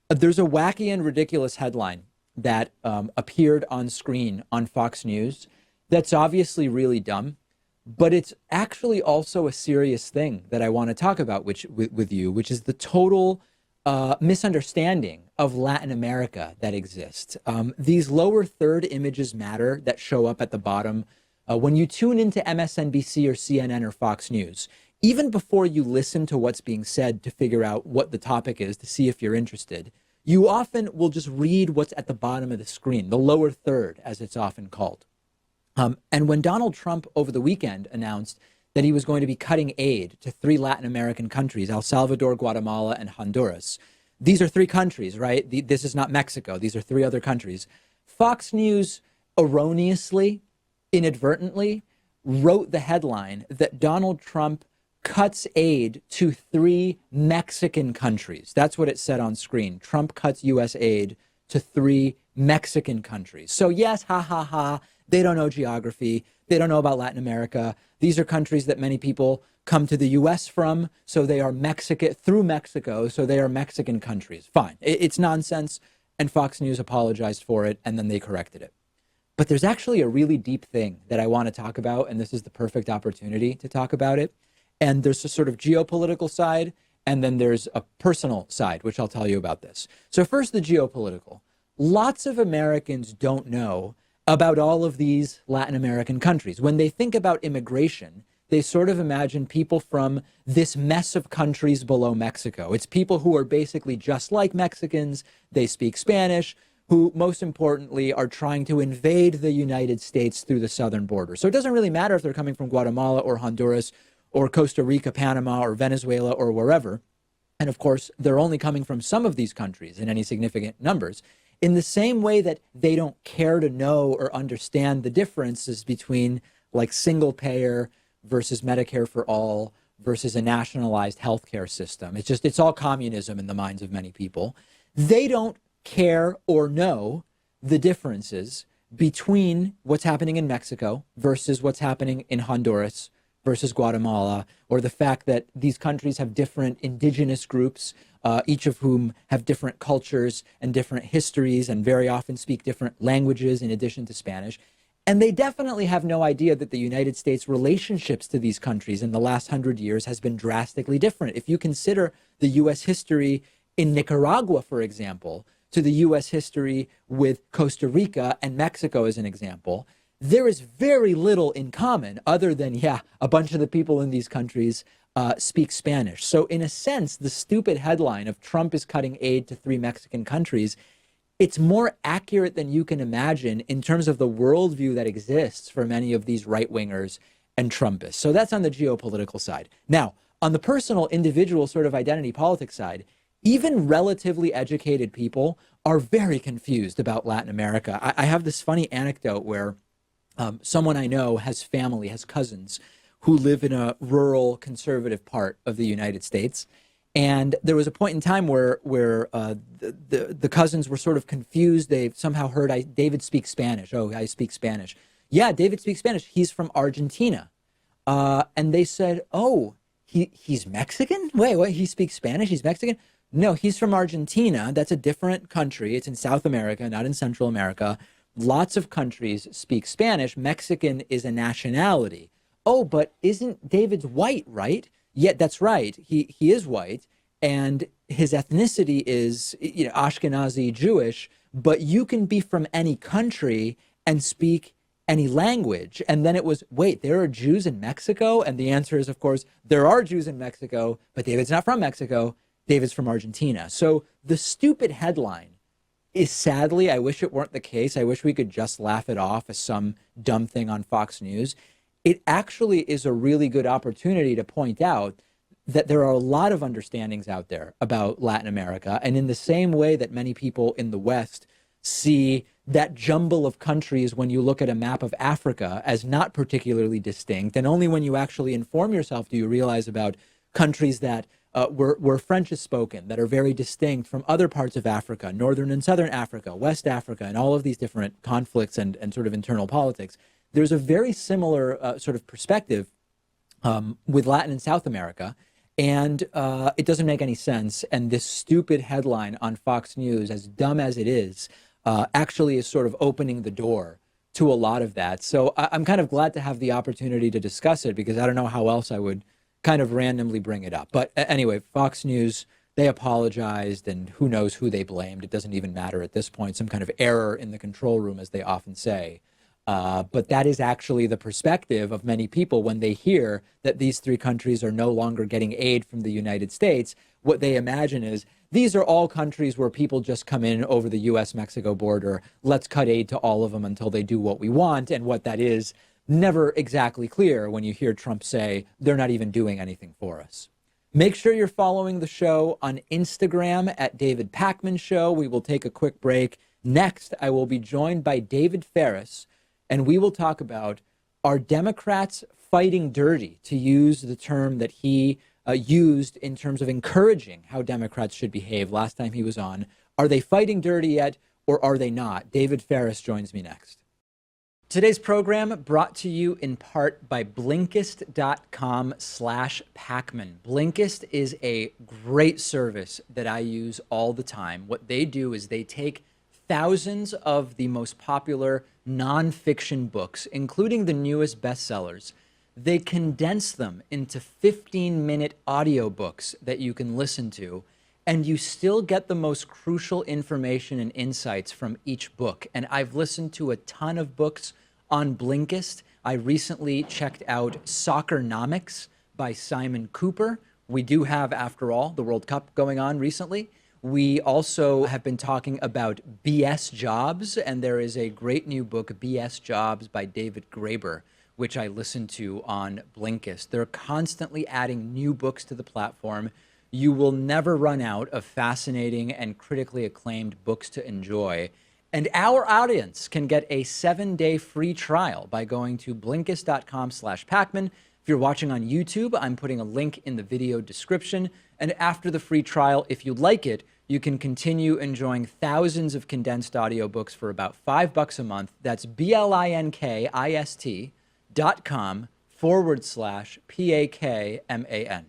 There's a wacky and ridiculous headline that appeared on screen on Fox News that's obviously really dumb, but it's actually also a serious thing that I want to talk about with you, which is the total misunderstanding of Latin America that exists. These lower third images matter that show up at the bottom when you tune into MSNBC or CNN or Fox News. Even before you listen to what's being said to figure out what the topic is to see if you're interested, you often will just read what's at the bottom of the screen, the lower third, as it's often called. And when Donald Trump over the weekend announced that he was going to be cutting aid to three Latin American countries, El Salvador, Guatemala, and Honduras. These are three countries, right? This is not Mexico. These are three other countries. Fox News erroneously, inadvertently, wrote the headline that Donald Trump cuts aid to three Mexican countries. That's what it said on screen. Trump cuts U.S. aid to three Mexican countries. So yes, ha, ha, ha, they don't know geography. They don't know about Latin America. These are countries that many people come to the U.S. from, so they are Mexican, through Mexico, so they are Mexican countries. Fine. It's nonsense, and Fox News apologized for it, and then they corrected it. But there's actually a really deep thing that I want to talk about, and this is the perfect opportunity to talk about it. And there's a sort of geopolitical side, and then there's a personal side, which I'll tell you about this. So first, the geopolitical. Lots of Americans don't know about all of these Latin American countries. When they think about immigration, they sort of imagine people from this mess of countries below Mexico. It's people who are basically just like Mexicans. They speak Spanish, who most importantly are trying to invade the United States through the southern border. So it doesn't really matter if they're coming from Guatemala or Honduras or Costa Rica, Panama, or Venezuela, or wherever. And of course, they're only coming from some of these countries in any significant numbers. In the same way that they don't care to know or understand the differences between like single payer versus Medicare for all versus a nationalized healthcare system. It's all communism in the minds of many people. They don't care or know the differences between what's happening in Mexico versus what's happening in Honduras versus Guatemala, or the fact that these countries have different indigenous groups, each of whom have different cultures and different histories and very often speak different languages in addition to Spanish. And they definitely have no idea that the United States' relationships to these countries in the last 100 years has been drastically different. If you consider the U.S. history in Nicaragua, for example, to the U.S. history with Costa Rica and Mexico as an example, there is very little in common other than, yeah, a bunch of the people in these countries speak Spanish. So in a sense, the stupid headline of Trump is cutting aid to three Mexican countries, it's more accurate than you can imagine in terms of the worldview that exists for many of these right-wingers and Trumpists. So that's on the geopolitical side. Now, on the personal, individual sort of identity politics side, even relatively educated people are very confused about Latin America. I have this funny anecdote where someone I know has family, has cousins who live in a rural conservative part of the United States. And there was a point in time where the cousins were sort of confused. They somehow heard David speaks Spanish. Oh, I speak Spanish. Yeah, David speaks Spanish. He's from Argentina. And they said, oh, he's Mexican? Wait, he speaks Spanish? He's Mexican? No, he's from Argentina. That's a different country. It's in South America, not in Central America. Lots of countries speak Spanish. Mexican is a nationality. Oh, but isn't David's white, right? Yeah, that's right. He is white, and his ethnicity is, Ashkenazi Jewish, but you can be from any country and speak any language. And then it was, wait, there are Jews in Mexico? And the answer is, of course, there are Jews in Mexico, but David's not from Mexico. David's from Argentina. So the stupid headline is, sadly, I wish it weren't the case. I wish we could just laugh it off as some dumb thing on Fox News. It actually is a really good opportunity to point out that there are a lot of understandings out there about Latin America. And in the same way that many people in the West see that jumble of countries when you look at a map of Africa as not particularly distinct, and only when you actually inform yourself do you realize about countries that where French is spoken, that are very distinct from other parts of Africa, Northern and Southern Africa, West Africa, and all of these different conflicts and sort of internal politics. There's a very similar sort of perspective with Latin and South America. And it doesn't make any sense. And this stupid headline on Fox News, as dumb as it is, actually is sort of opening the door to a lot of that. So I'm kind of glad to have the opportunity to discuss it because I don't know how else I would kind of randomly bring it up. But anyway, Fox News, they apologized, and who knows who they blamed. It doesn't even matter at this point. Some kind of error in the control room, as they often say. But that is actually the perspective of many people when they hear that these three countries are no longer getting aid from the United States. What they imagine is these are all countries where people just come in over the US-Mexico border. Let's cut aid to all of them until they do what we want. And what that is never exactly clear when you hear Trump say they're not even doing anything for us. Make sure you're following the show on Instagram at David Pakman Show. We will take a quick break. Next, I will be joined by David Ferris, and we will talk about, are Democrats fighting dirty, to use the term that he used in terms of encouraging how Democrats should behave last time he was on. Are they fighting dirty yet, or are they not? David Ferris joins me next. Today's program brought to you in part by Blinkist.com/Pakman. Blinkist is a great service that I use all the time. What they do is they take thousands of the most popular nonfiction books, including the newest bestsellers. They condense them into 15-minute audiobooks that you can listen to, and you still get the most crucial information and insights from each book. And I've listened to a ton of books on Blinkist. I recently checked out Soccernomics by Simon Cooper. We do have, after all, the World Cup going on recently. We also have been talking about BS Jobs, and there is a great new book, BS Jobs by David Graeber, which I listened to on Blinkist. They're constantly adding new books to the platform. You will never run out of fascinating and critically acclaimed books to enjoy. And our audience can get a 7-day free trial by going to Blinkist.com/Pakman. If you're watching on YouTube, I'm putting a link in the video description. And after the free trial, if you like it, you can continue enjoying thousands of condensed audiobooks for about $5 a month. That's BLINKIST.com/PAKMAN.